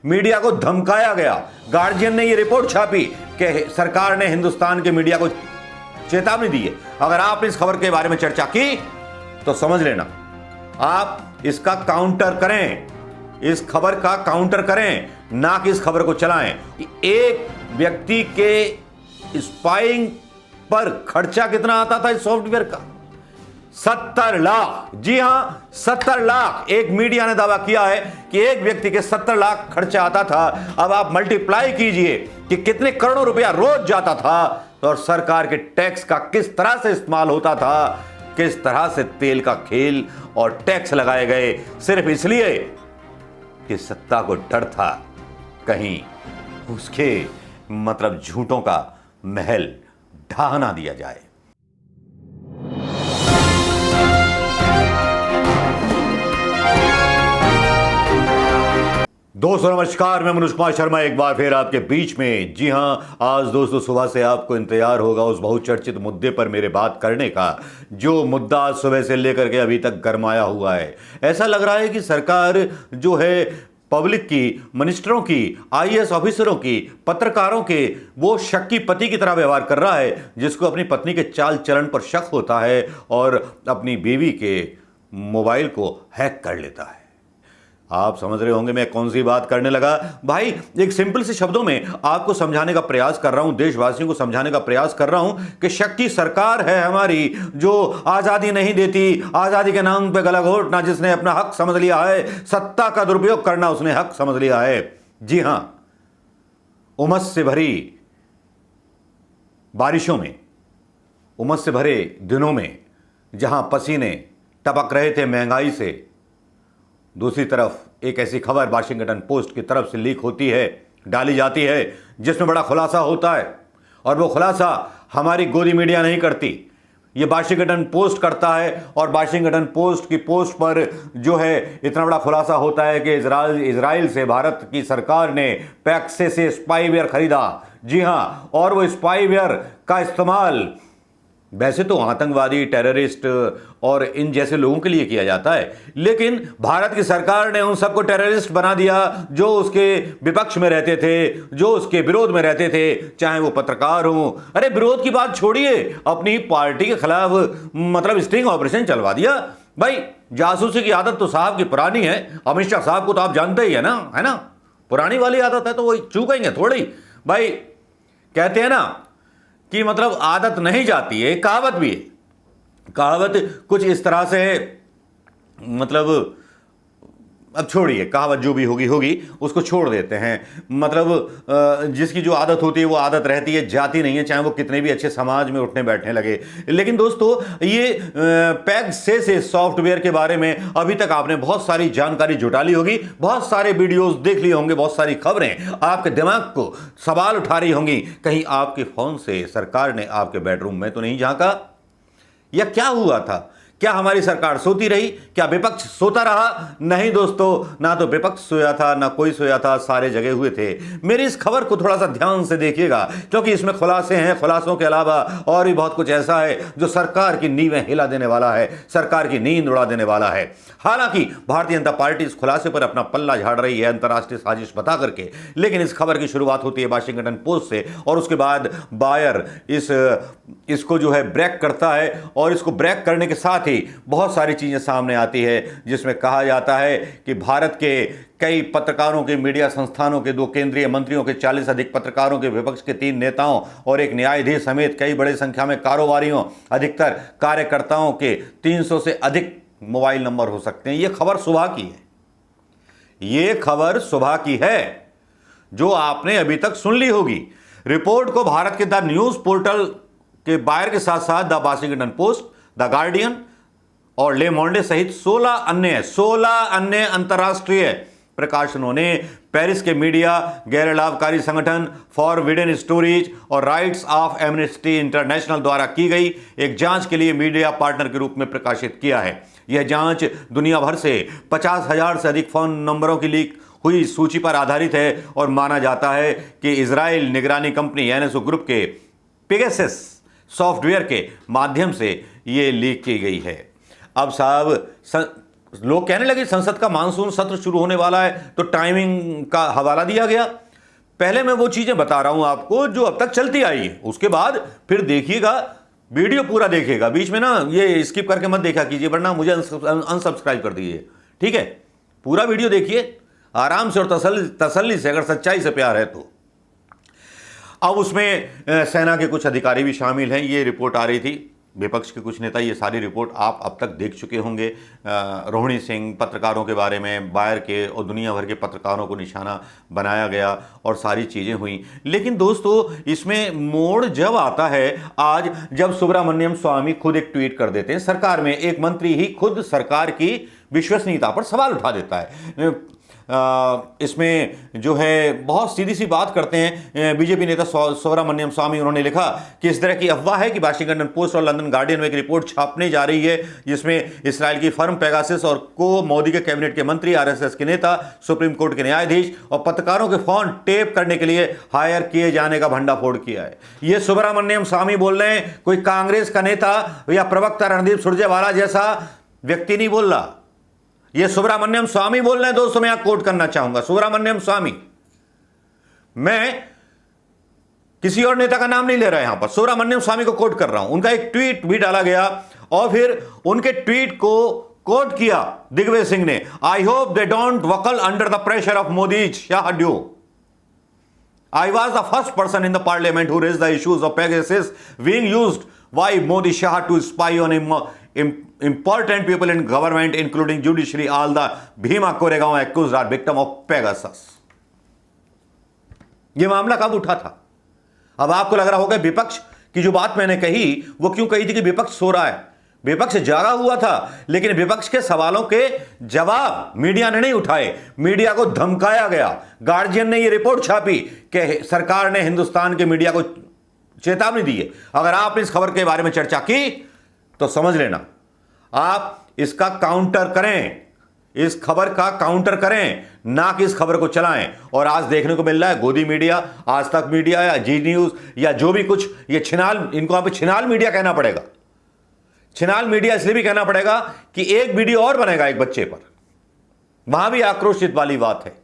Media को धमकाया गया। गार्जियन ने यह रिपोर्ट छापी कि सरकार ने हिंदुस्तान के मीडिया को चेतावनी दी है। अगर आपने इस खबर के बारे में चर्चा की तो समझ लेना आप इसका काउंटर करें, इस खबर का काउंटर करें, ना कि इस खबर को चलाएं। एक व्यक्ति के स्पाइंग पर खर्चा कितना आता था इस सॉफ्टवेयर का? 70 लाख। जी हां, 70 लाख। एक मीडिया ने दावा किया है कि एक व्यक्ति के 70 लाख खर्चा आता था। अब आप मल्टीप्लाई कीजिए कि कितने करोड़ों रुपया रोज जाता था और सरकार के टैक्स का किस तरह से इस्तेमाल होता था, किस तरह से तेल का खेल और टैक्स लगाए गए सिर्फ इसलिए कि सत्ता को डर था कहीं उसके मतलब झूठों का महल ढहा ना दिया जाए। दोस्तों नमस्कार, मैं मनोज कुमार शर्मा एक बार फिर आपके बीच में। जी हां, आज दोस्तों सुबह से आपको इंतजार होगा उस बहुचर्चित मुद्दे पर मेरे बात करने का, जो मुद्दा आज सुबह से लेकर के अभी तक गरमाया हुआ है। ऐसा लग रहा है कि सरकार जो है पब्लिक की, मिनिस्टरों की, आईएएस ऑफिसरों की, पत्रकारों के वो शक की पति की तरह व्यवहार कर रहा है, जिसको अपनी पत्नी के चाल चलन पर शक होता है और अपनी बीवी के मोबाइल को हैक कर लेता है। आप समझ रहे होंगे मैं कौन सी बात करने लगा। भाई एक सिंपल से शब्दों में आपको समझाने का प्रयास कर रहा हूं, देशवासियों को समझाने का प्रयास कर रहा हूं कि शक्ति सरकार है हमारी, जो आजादी नहीं देती, आजादी के नाम पे गला घोटना जिसने अपना हक समझ लिया है, सत्ता का दुरुपयोग करना उसने हक समझ लिया है। जी हां, उमस से भरी बारिशों में, उमस से भरे दिनों में जहां पसीने टपक रहे थे महंगाई से, दूसरी तरफ एक ऐसी खबर वाशिंगटन पोस्ट की तरफ से लीक होती है, डाली जाती है, जिसमें बड़ा खुलासा होता है। और वो खुलासा हमारी गोदी मीडिया नहीं करती, ये वाशिंगटन पोस्ट करता है। और वाशिंगटन पोस्ट की पोस्ट पर जो है इतना बड़ा खुलासा होता है कि इजराइल से भारत की सरकार ने पैक्से से स्पाईवेयर खरीदा। जी हां, और वो स्पाईवेयर का इस्तेमाल वैसे तो आतंकवादी, टेररिस्ट और इन जैसे लोगों के लिए किया जाता है, लेकिन भारत की सरकार ने उन सबको टेररिस्ट बना दिया जो उसके विपक्ष में रहते थे, जो उसके विरोध में रहते थे, चाहे वो पत्रकार हो। अरे विरोध की बात छोड़िए, अपनी पार्टी के खिलाफ मतलब स्टिंग ऑपरेशन चलवा दिया। भाई जासूसी की आदत तो साहब की पुरानी है, अमित शाह साहब को तो आप जानते ही है ना, पुरानी वाली आदत है, तो वही चूकेंगे थोड़ी। भाई कहते हैं ना कि मतलब आदत नहीं जाती है, कहावत भी है। कहावत कुछ इस तरह से है, मतलब अब छोड़िए, कहावत जो भी होगी उसको छोड़ देते हैं। मतलब जिसकी जो आदत होती है वो आदत रहती है, जाती नहीं है, चाहे वो कितने भी अच्छे समाज में उठने बैठने लगे। लेकिन दोस्तों ये पैक्से से सॉफ्टवेयर के बारे में अभी तक आपने बहुत सारी जानकारी जुटा ली होगी, बहुत सारे वीडियोस देख लिए होंगे, बहुत सारी खबरें आपके दिमाग को सवाल उठा रही होंगी। कहीं आपके फोन से सरकार ने आपके बेडरूम में तो नहीं झांका, या क्या हुआ था? क्या हमारी सरकार सोती रही? क्या विपक्ष सोता रहा? नहीं दोस्तों, ना तो विपक्ष सोया था, ना कोई सोया था, सारे जगे हुए थे। मेरी इस खबर को थोड़ा सा ध्यान से देखिएगा, क्योंकि इसमें खुलासे हैं। खुलासों के अलावा और भी बहुत कुछ ऐसा है जो सरकार की नींवें हिला देने वाला है, सरकार की नींद उड़ा देने वाला है। हालांकि भारतीय जनता पार्टी इस खुलासे पर अपना पल्ला झाड़ रही है अंतर्राष्ट्रीय साजिश बता करके, लेकिन इस खबर की शुरुआत होती है वाशिंगटन पोस्ट से, और उसके बाद बायर इसको जो है ब्रेक करता है, और इसको ब्रेक करने के साथ बहुत सारी चीजें सामने आती है, जिसमें कहा जाता है कि भारत के कई पत्रकारों के, मीडिया संस्थानों के 2 केंद्रीय मंत्रियों के, 40 अधिक पत्रकारों के, विपक्ष के 3 नेताओं और एक न्यायाधीश समेत कई बड़ी संख्या में कारोबारियों, अधिकतर कार्यकर्ताओं के 300 से अधिक मोबाइल नंबर हो सकते हैं। यह खबर सुबह की है, यह खबर सुबह की है, जो आपने अभी तक सुन ली होगी। रिपोर्ट को भारत के द न्यूज पोर्टल के बायर के साथ साथ the Washington post, the guardian और ले मोंडे सहित 16 अन्य अंतर्राष्ट्रीय प्रकाशनों ने पेरिस के मीडिया, गैर लाभकारी संगठन फॉरबिडेन स्टोरीज और राइट्स ऑफ एमनेस्टी इंटरनेशनल द्वारा की गई एक जांच के लिए मीडिया पार्टनर के रूप में प्रकाशित किया है। यह जांच दुनिया भर से 50,000 से अधिक फोन नंबरों की लीक हुई सूची पर आधारित है, और माना जाता है कि इजराइल निगरानी कंपनी एनएसओ ग्रुप के पेगासस सॉफ्टवेयर के माध्यम से यह लीक की गई है। अब साहब लोग कहने लगे संसद का मानसून सत्र शुरू होने वाला है, तो टाइमिंग का हवाला दिया गया। पहले मैं वो चीजें बता रहा हूं आपको जो अब तक चलती आई है, उसके बाद फिर देखिएगा, वीडियो पूरा देखिएगा, बीच में ना ये स्किप करके मत देखा कीजिए, वरना मुझे अनसब्सक्राइब कर दीजिए, ठीक है? पूरा वीडियो देखिए आराम से और तसल्ली से, अगर सच्चाई से प्यार है तो। अब उसमें सेना के कुछ अधिकारी भी शामिल हैं, ये रिपोर्ट आ रही थी, विपक्ष के कुछ नेता, ये सारी रिपोर्ट आप अब तक देख चुके होंगे। रोहिणी सिंह, पत्रकारों के बारे में, बायर के और दुनिया भर के पत्रकारों को निशाना बनाया गया और सारी चीज़ें हुई। लेकिन दोस्तों, इसमें मोड़ जब आता है आज, जब सुब्रमण्यम स्वामी खुद एक ट्वीट कर देते हैं, सरकार में एक मंत्री ही खुद सरकार की विश्वसनीयता पर सवाल उठा देता है। इसमें जो है बहुत सीधी सी बात करते हैं बीजेपी नेता सुब्रमण्यम स्वामी। उन्होंने लिखा कि इस तरह की अफवाह है कि वाशिंगटन पोस्ट और लंदन गार्डियन में एक रिपोर्ट छापने जा रही है जिसमें इसराइल की फर्म पेगासस और को मोदी के कैबिनेट के मंत्री, आरएसएस के नेता, सुप्रीम कोर्ट के न्यायाधीश और पत्रकारों के फोन टेप करने के लिए हायर किए जाने का भंडाफोड़ किया है। यह सुब्रमण्यम स्वामी बोल रहे हैं, कोई कांग्रेस का नेता या प्रवक्ता रणदीप सुरजेवाला जैसा व्यक्ति नहीं बोल रहा, ये सुब्रमण्यम स्वामी बोल रहे हैं। दोस्तों, मैं यहां कोट करना चाहूंगा सुब्रमण्यम स्वामी, मैं किसी और नेता का नाम नहीं ले रहा यहां पर, सुब्रमण्यम स्वामी को कोट कर रहा हूं। उनका एक ट्वीट भी डाला गया और फिर उनके ट्वीट को कोट किया दिग्विजय सिंह ने, I hope they don't buckle under the pressure of Modi Shah duo. I was the first person in the parliament who raised the issues of Pegasus being used by Modi Shah to spy on important people in government including judiciary. All the Bhima Koregaon accused are victim of Pegasus. यह मामला कब उठा था? अब आपको लग रहा होगा विपक्ष की जो बात मैंने कही वो क्यों कही थी कि विपक्ष सो रहा है। विपक्ष जागा हुआ था, लेकिन विपक्ष के सवालों के जवाब मीडिया ने नहीं उठाए, मीडिया को धमकाया गया। गार्जियन ने यह रिपोर्ट छापी कि सरकार ने हिंदुस्तान के मीडिया को चेतावनी दी है, अगर आप इस खबर के बारे में चर्चा की तो समझ लेना आप इसका काउंटर करें, इस खबर का काउंटर करें, ना कि इस खबर को चलाएं। और आज देखने को मिल रहा है गोदी मीडिया, आज तक मीडिया या जी न्यूज या जो भी कुछ, ये छिनाल, इनको आप छिनाल मीडिया कहना पड़ेगा। छिनाल मीडिया इसलिए भी कहना पड़ेगा कि एक वीडियो और बनेगा एक बच्चे पर, वहां भी आक्रोशित वाली बात है।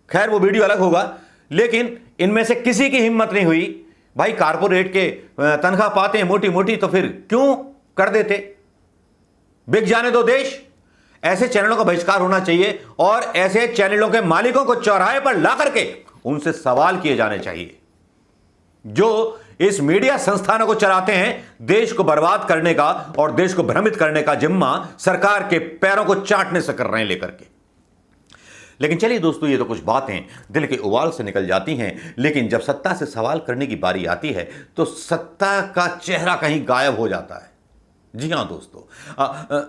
खैर वो वीडियो अलग होगा, लेकिन इनमें से किसी की हिम्मत नहीं हुई। भाई कारपोरेट के तनख्वाह पाते हैं मोटी मोटी, तो फिर क्यों कर देते? बिक जाने दो देश। ऐसे चैनलों का बहिष्कार होना चाहिए और ऐसे चैनलों के मालिकों को चौराहे पर ला करके उनसे सवाल किए जाने चाहिए जो इस मीडिया संस्थानों को चलाते हैं। देश को बर्बाद करने का और देश को भ्रमित करने का जिम्मा सरकार के पैरों को चाटने से कर रहे हैं लेकर के। लेकिन चलिए दोस्तों, ये तो कुछ बातें दिल के उबाल से निकल जाती हैं, लेकिन जब सत्ता से सवाल करने की बारी आती है तो सत्ता का चेहरा कहीं गायब हो जाता है। जी हाँ दोस्तों,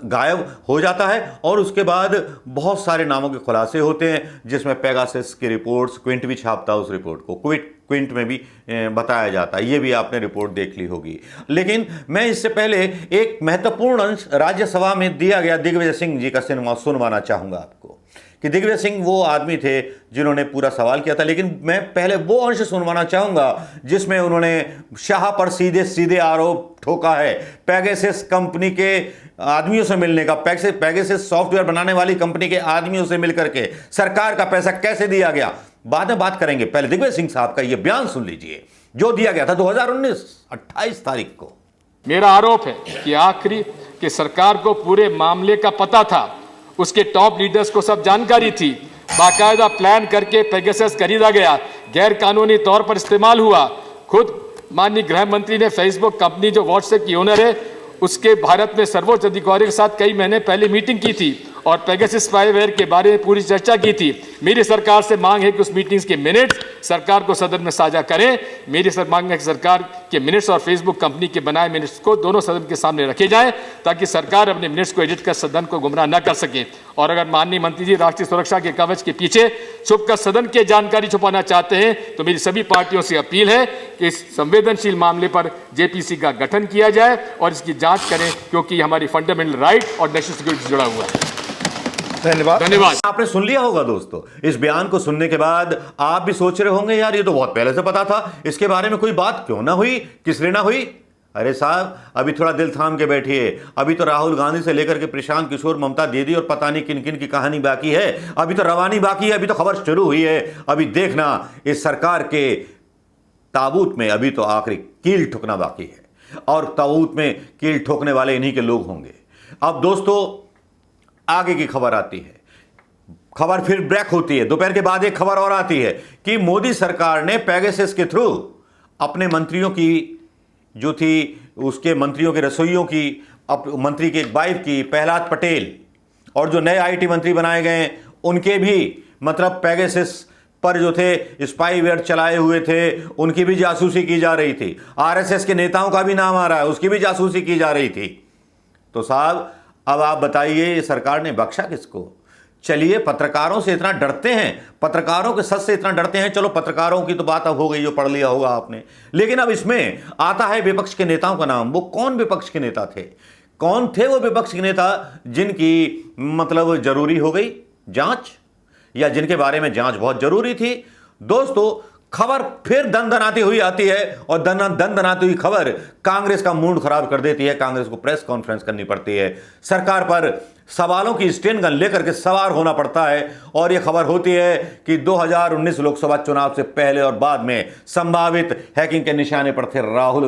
गायब हो जाता है और उसके बाद बहुत सारे नामों के खुलासे होते हैं, जिसमें पेगासस की रिपोर्ट्स, क्विंट भी छापता है उस रिपोर्ट को, क्विंट में भी बताया जाता है। ये भी आपने रिपोर्ट देख ली होगी। लेकिन मैं इससे पहले एक महत्वपूर्ण अंश राज्यसभा में दिया गया दिग्विजय सिंह जी का सिनेमा सुनवाना चाहूंगा आपको कि दिग्विजय सिंह वो आदमी थे जिन्होंने पूरा सवाल किया था। लेकिन मैं पहले वो अंश सुनवाना चाहूंगा जिसमें उन्होंने शाह पर सीधे सीधे आरोप ठोका है पेगासस कंपनी के आदमियों से मिलने का, पेगासस सॉफ्टवेयर बनाने वाली कंपनी के आदमियों से मिलकर के सरकार का पैसा कैसे दिया गया, बाद में बात करेंगे। पहले दिग्विजय सिंह साहब का यह बयान सुन लीजिए जो दिया गया था 2019 28 तारीख को। मेरा आरोप है कि आखिरी कि सरकार को पूरे मामले का पता था, उसके टॉप लीडर्स को सब जानकारी थी, बाकायदा प्लान करके पेगासस खरीदा गया, गैर कानूनी तौर पर इस्तेमाल हुआ। खुद माननीय गृह मंत्री ने फेसबुक कंपनी जो व्हाट्सएप की ओनर है उसके भारत में सर्वोच्च अधिकारी के साथ कई महीने पहले मीटिंग की थी और पेगासस स्पाईवेयर के बारे में पूरी चर्चा की थी। मेरी सरकार से मांग है कि उस मीटिंग्स के मिनट्स सरकार को सदन में साझा करें। मेरी मांग है कि सरकार के मिनट्स और फेसबुक कंपनी के बनाए मिनट्स को दोनों सदन के सामने रखे जाएं ताकि सरकार अपने मिनट्स को एडिट कर सदन को गुमराह न कर सके। और अगर माननीय मंत्री जी राष्ट्रीय सुरक्षा के कवच के पीछे छुपकर सदन की जानकारी छुपाना चाहते हैं तो मेरी सभी पार्टियों से अपील है कि इस संवेदनशील मामले पर जेपीसी का गठन किया जाए और इसकी जांच करें, क्योंकि हमारी फंडामेंटल राइट और नेशनल सिक्योरिटी से जुड़ा हुआ है। धन्यवाद। आपने सुन लिया होगा दोस्तों, इस बयान को सुनने के बाद आप भी सोच रहे होंगे यार ये तो बहुत पहले से पता था, इसके बारे में कोई बात क्यों ना हुई, किस लिए ना हुई? अरे साहब, अभी थोड़ा दिल थाम के बैठिए। अभी तो राहुल गांधी से लेकर के प्रशांत किशोर, ममता दीदी और पता नहीं किन किन की कहानी बाकी है। अभी तो रवानी बाकी है, अभी तो खबर शुरू हुई है। अभी देखना इस सरकार के ताबूत में अभी तो आखिरी कील ठुकना बाकी है, और ताबूत में कील ठोकने वाले इन्हीं के लोग होंगे। अब दोस्तों आगे की खबर आती है। खबर फिर ब्रेक होती है। दोपहर के बाद एक खबर और आती है कि मोदी सरकार ने पेगासस के थ्रू अपने मंत्रियों की जो थी, उसके मंत्रियों के रसोइयों की, मंत्री की एक वाइफ की, प्रहलाद पटेल, और जो नए आईटी मंत्री बनाए गए उनके भी मतलब पेगासस पर जो थे स्पाईवेयर चलाए हुए थे, उनकी भी जासूसी की जा रही थी। आरएसएस के नेताओं का भी नाम आ रहा है, उसकी भी जासूसी की जा रही थी। तो साहब अब आप बताइए, ये सरकार ने बख्शा किसको? चलिए, पत्रकारों से इतना डरते हैं, पत्रकारों के सच से इतना डरते हैं। चलो, पत्रकारों की तो बात अब हो गई, जो पढ़ लिया होगा आपने। लेकिन अब इसमें आता है विपक्ष के नेताओं का नाम। वो कौन विपक्ष के नेता थे? कौन थे वो विपक्ष के नेता जिनकी मतलब जरूरी हो गई जांच, या जिनके बारे में जांच बहुत जरूरी थी? दोस्तों खबर फिर दनदनाती हुई आती है, और दनदनाती हुई खबर कांग्रेस का मूड खराब कर देती है। कांग्रेस को प्रेस कॉन्फ्रेंस करनी पड़ती है, सरकार पर सवालों की स्टेन गन लेकर के सवार होना पड़ता है। और यह खबर होती है कि 2019 लोकसभा चुनाव से पहले और बाद में संभावित हैकिंग के निशाने पर थे राहुल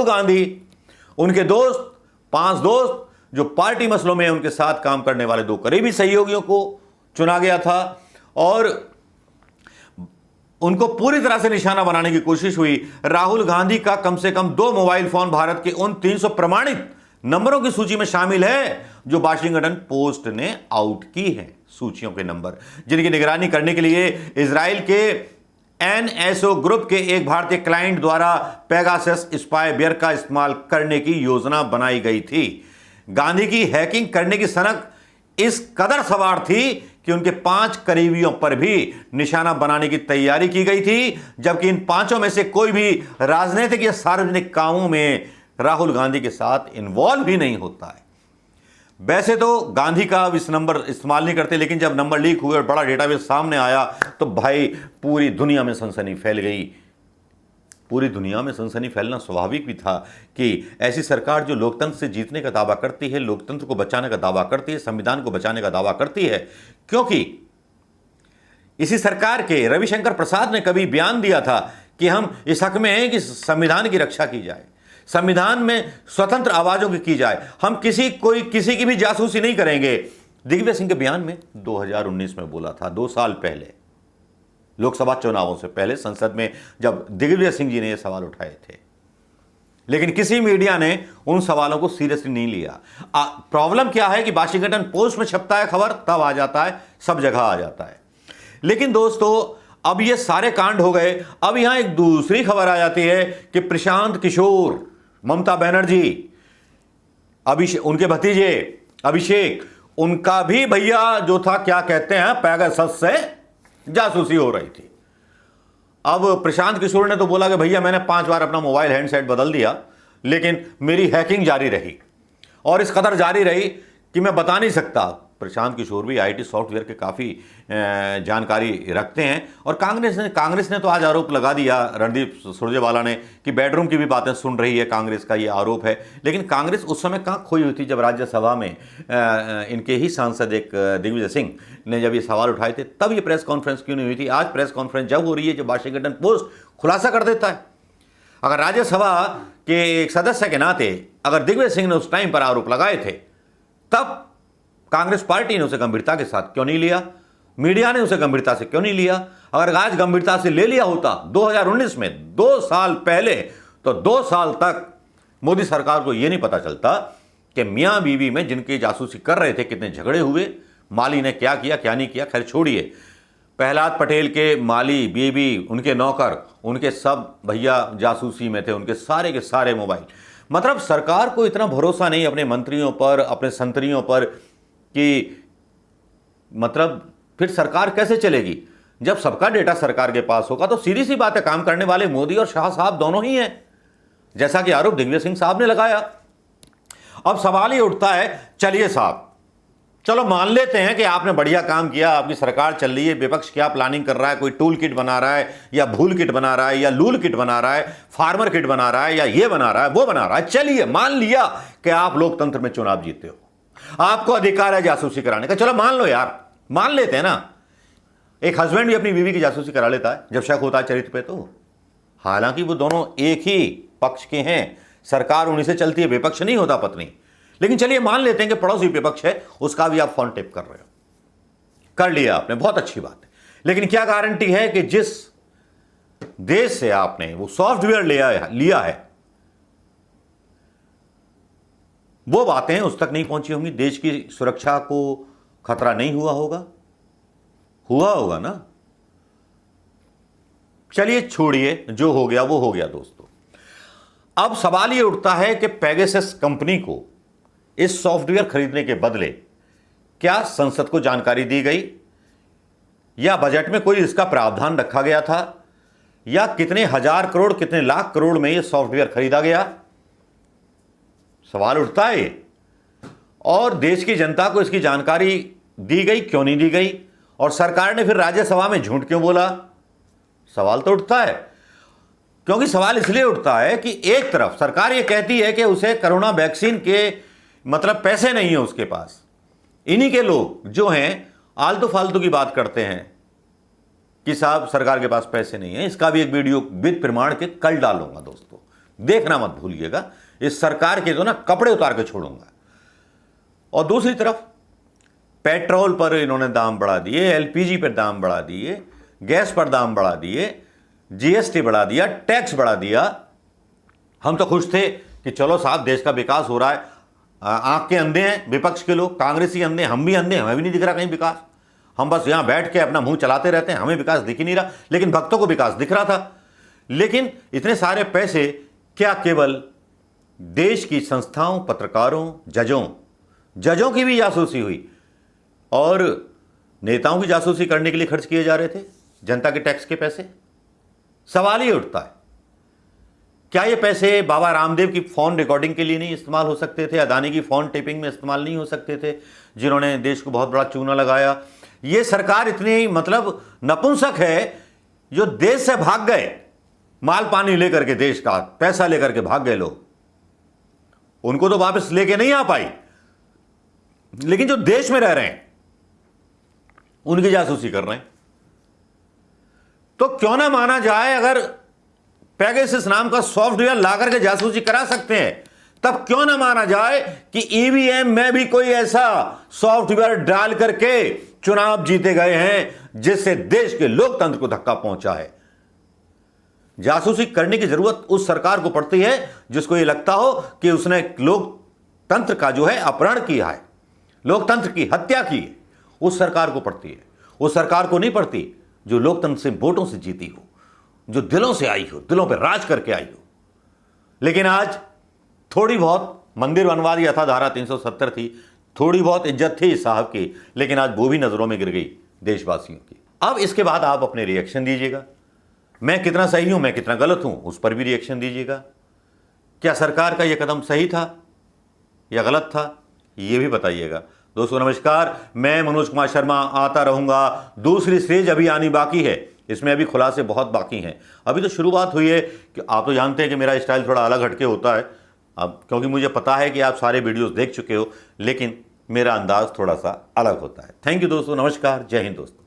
गांधी, उनके दोस्त, 5 दोस्त, जो पार्टी मसलों में उनके साथ काम करने वाले 2 करीबी सहयोगियों को चुना गया था, और उनको पूरी तरह से निशाना बनाने की कोशिश हुई। राहुल गांधी का कम से कम 2 मोबाइल फोन भारत के उन 300 प्रमाणित नंबरों की सूची में शामिल है जो वाशिंगटन पोस्ट ने आउट की है। सूचियों के नंबर जिनकी निगरानी करने के लिए इजराइल के NSO ग्रुप के एक भारतीय क्लाइंट द्वारा पेगासस स्पाईवेयर का इस्तेमाल करने की योजना बनाई गई थी। गांधी की हैकिंग करने की सनक इस कदर सवार थी कि उनके 5 करीबियों पर भी निशाना बनाने की तैयारी की गई थी, जबकि इन 5 में से कोई भी राजनीतिक या सार्वजनिक कामों में राहुल गांधी के साथ इन्वॉल्व ही नहीं होता है। वैसे तो गांधी का अब इस नंबर इस्तेमाल नहीं करते, लेकिन जब नंबर लीक हुए और बड़ा डेटाबेस सामने आया तो भाई पूरी दुनिया में सनसनी फैल गई। पूरी दुनिया में सनसनी फैलना स्वाभाविक भी था कि ऐसी सरकार जो लोकतंत्र से जीतने का दावा करती है, लोकतंत्र को बचाने का दावा करती है, संविधान को बचाने का दावा करती है, क्योंकि इसी सरकार के रविशंकर प्रसाद ने कभी बयान दिया था कि हम इस हक में हैं कि संविधान की रक्षा की जाए, संविधान में स्वतंत्र आवाजों की जाए, हम किसी की भी जासूसी नहीं करेंगे। दिग्विजय सिंह के बयान में 2019 में बोला था, 2 साल पहले, लोकसभा चुनावों से पहले संसद में जब दिग्विजय सिंह जी ने यह सवाल उठाए थे। लेकिन किसी मीडिया ने उन सवालों को सीरियसली नहीं लिया। प्रॉब्लम क्या है कि वाशिंगटन पोस्ट में छपता है खबर, तब आ जाता है, सब जगह आ जाता है। लेकिन दोस्तों अब ये सारे कांड हो गए। अब यहां एक दूसरी खबर आ जाती है कि प्रशांत किशोर, ममता बनर्जी, उनके भतीजे अभिषेक, उनका भी भैया जो था, क्या कहते हैं, पेगासस से जासूसी हो रही थी। अब प्रशांत किशोर ने तो बोला कि भैया मैंने 5 बार अपना मोबाइल हैंडसेट बदल दिया, लेकिन मेरी हैकिंग जारी रही, और इस कदर जारी रही कि मैं बता नहीं सकता। प्रशांत किशोर भी आईटी सॉफ्टवेयर के काफ़ी जानकारी रखते हैं। और कांग्रेस ने तो आज आरोप लगा दिया, रणदीप सुरजेवाला ने, कि बेडरूम की भी बातें सुन रही है, कांग्रेस का ये आरोप है। लेकिन कांग्रेस उस समय कहाँ खोई हुई थी जब राज्यसभा में इनके ही सांसद एक दिग्विजय सिंह ने जब ये सवाल उठाए थे, तब ये प्रेस कॉन्फ्रेंस क्यों नहीं हुई थी? आज प्रेस कॉन्फ्रेंस जब हो रही है जब वाशिंगटन पोस्ट खुलासा कर देता है। अगर राज्यसभा के एक सदस्य के नाते अगर दिग्विजय सिंह ने उस टाइम पर आरोप लगाए थे, तब कांग्रेस पार्टी ने उसे गंभीरता के साथ क्यों नहीं लिया? मीडिया ने उसे गंभीरता से क्यों नहीं लिया? अगर आज गंभीरता से ले लिया होता 2019 में, 2 साल पहले, तो 2 साल तक मोदी सरकार को यह नहीं पता चलता कि मियां बीवी में जिनकी जासूसी कर रहे थे कितने झगड़े हुए, माली ने क्या किया क्या नहीं किया। खैर छोड़िए, प्रहलाद पटेल के माली, बीबी, उनके नौकर, उनके सब भैया जासूसी में थे, उनके सारे के सारे मोबाइल। मतलब सरकार को इतना भरोसा नहीं अपने मंत्रियों पर, अपने संतरियों पर, कि मतलब फिर सरकार कैसे चलेगी? जब सबका डेटा सरकार के पास होगा तो सीधी सी बात है, काम करने वाले मोदी और शाह साहब दोनों ही हैं, जैसा कि आरोप दिग्विजय सिंह साहब ने लगाया। अब सवाल ये उठता है, चलिए साहब, चलो मान लेते हैं कि आपने बढ़िया काम किया, आपकी सरकार चल रही है, विपक्ष क्या प्लानिंग कर रहा है, कोई टूल किट बना रहा है या भूल किट बना रहा है या लूल किट बना रहा है, फार्मर किट बना रहा है या ये बना रहा है वो बना रहा है, चलिए मान लिया कि आप लोकतंत्र में चुनाव जीते हो, आपको अधिकार है जासूसी कराने का, चलो मान लो यार, मान लेते हैं ना। एक हस्बैंड भी अपनी बीवी की जासूसी करा लेता है जब शक होता है चरित्र पे, तो हालांकि वो दोनों एक ही पक्ष के हैं, सरकार उन्हीं से चलती है, विपक्ष नहीं होता पत्नी, लेकिन चलिए मान लेते हैं कि पड़ोसी विपक्ष है, उसका भी आप फोन टेप कर रहे हो, कर लिया आपने, बहुत अच्छी बात है। लेकिन क्या गारंटी है कि जिस देश से आपने वो सॉफ्टवेयर लिया है वो बातें उस तक नहीं पहुंची होंगी, देश की सुरक्षा को खतरा नहीं हुआ होगा? हुआ होगा ना। चलिए छोड़िए, जो हो गया वो हो गया दोस्तों। अब सवाल यह उठता है कि पेगासस कंपनी को इस सॉफ्टवेयर खरीदने के बदले क्या संसद को जानकारी दी गई, या बजट में कोई इसका प्रावधान रखा गया था, या कितने हजार करोड़ कितने लाख करोड़ में यह सॉफ्टवेयर खरीदा गया? सवाल उठता है। और देश की जनता को इसकी जानकारी दी गई, क्यों नहीं दी गई? और सरकार ने फिर राज्यसभा में झूठ क्यों बोला? सवाल तो उठता है। क्योंकि सवाल इसलिए उठता है कि एक तरफ सरकार यह कहती है कि उसे कोरोना वैक्सीन के मतलब पैसे नहीं है उसके पास, इन्हीं के लोग जो हैं आलतू फालतू की बात करते हैं कि साहब सरकार के पास पैसे नहीं है। इसका भी एक वीडियो विद प्रमाण के कल डालूंगा दोस्तों, देखना मत भूलिएगा। इस सरकार के तो ना कपड़े उतार के छोड़ूंगा। और दूसरी तरफ पेट्रोल पर इन्होंने दाम बढ़ा दिए, एलपीजी पर दाम बढ़ा दिए, गैस पर दाम बढ़ा दिए, जीएसटी बढ़ा दिया, टैक्स बढ़ा दिया। हम तो खुश थे कि चलो साहब देश का विकास हो रहा है। आंख के अंधे हैं विपक्ष के लोग, कांग्रेसी अंधे, हम भी अंधे, हमें भी नहीं दिख रहा कहीं विकास। हम बस यहां बैठ के अपना मुंह चलाते रहते हैं, हमें विकास दिख ही नहीं रहा, लेकिन भक्तों को विकास दिख रहा था। लेकिन इतने सारे पैसे क्या केवल देश की संस्थाओं, पत्रकारों, जजों की भी जासूसी हुई और नेताओं की जासूसी करने के लिए खर्च किए जा रहे थे जनता के टैक्स के पैसे? सवाल ही उठता है, क्या ये पैसे बाबा रामदेव की फोन रिकॉर्डिंग के लिए नहीं इस्तेमाल हो सकते थे? अदानी की फोन टेपिंग में इस्तेमाल नहीं हो सकते थे, जिन्होंने देश को बहुत बड़ा चूना लगाया? ये सरकार इतनी मतलब नपुंसक है जो देश से भाग गए, माल पानी लेकर के, देश का पैसा लेकर के भाग गए लोग, उनको तो वापस लेके नहीं आ पाई, लेकिन जो देश में रह रहे हैं उनकी जासूसी कर रहे हैं। तो क्यों ना माना जाए, अगर पेगासस नाम का सॉफ्टवेयर लाकर के जासूसी करा सकते हैं, तब क्यों ना माना जाए कि ईवीएम में भी कोई ऐसा सॉफ्टवेयर डाल करके चुनाव जीते गए हैं जिससे देश के लोकतंत्र को धक्का पहुंचा है। जासूसी करने की जरूरत उस सरकार को पड़ती है जिसको यह लगता हो कि उसने लोकतंत्र का जो है अपहरण किया है, लोकतंत्र की हत्या की है। उस सरकार को पड़ती है, उस सरकार को नहीं पड़ती जो लोकतंत्र से वोटों से जीती हो, जो दिलों से आई हो, दिलों पर राज करके आई हो। लेकिन आज थोड़ी बहुत मंदिर बनवा दिया था, धारा 370 थी, थोड़ी बहुत इज्जत थी इस साहब की, लेकिन आज वो भी नजरों में गिर गई देशवासियों की। अब इसके बाद आप अपने रिएक्शन दीजिएगा, मैं कितना सही हूं, मैं कितना गलत हूं, उस पर भी रिएक्शन दीजिएगा। क्या सरकार का यह कदम सही था या गलत था, यह भी बताइएगा। दोस्तों नमस्कार, मैं मनोज कुमार शर्मा आता रहूंगा। दूसरी स्टेज अभी आनी बाकी है, इसमें अभी खुलासे बहुत बाकी हैं। अभी तो शुरुआत हुई है कि आप तो जानते हैं कि मेरा स्टाइल थोड़ा अलग हटके होता है, अब क्योंकि मुझे पता है कि आप सारे वीडियोस देख चुके हो, लेकिन मेरा अंदाज थोड़ा सा अलग होता है। थैंक यू दोस्तों, नमस्कार, जय हिंद दोस्तों।